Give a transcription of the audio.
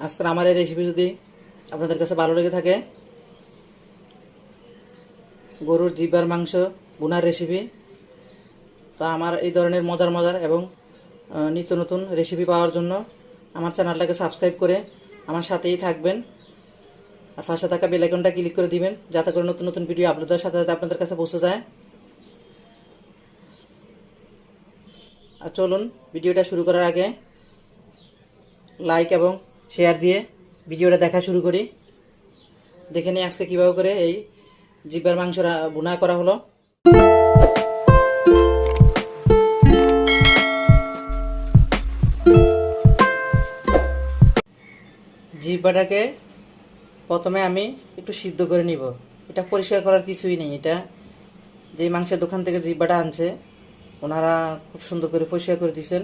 আজকের আমার এই রেসিপি যদি আপনাদের কাছে ভালো লেগে থাকে, গরুর জিহ্বার মাংস ভুনার রেসিপি, তো আমার এই ধরনের মজার মজার এবং নিত্য নতুন রেসিপি পাওয়ার জন্য আমার চ্যানেলটাকে সাবস্ক্রাইব করে আমার সাথেই থাকবেন। আর পাশে থাকা বেল আইকনটা ক্লিক করে দিবেন, যাতে করে নতুন নতুন ভিডিও আপলোডের সাথে সাথে আপনাদের কাছে পৌঁছে যায়। আর চলুন ভিডিওটা শুরু করার আগে লাইক এবং শেয়ার দিয়ে ভিডিওটা দেখা শুরু করি। দেখে নিই আজকে কীভাবে করে এই জিহ্বার মাংস ভুনা করা হলো। জিহ্বাটাকে প্রথমে আমি একটু সিদ্ধ করে নিব। এটা পরিষ্কার করার কিছুই নেই। এটা যে মাংসের দোকান থেকে জিহ্বাটা আনছে ওনারা খুব সুন্দর করে পরিষ্কার করে দিয়েছেন।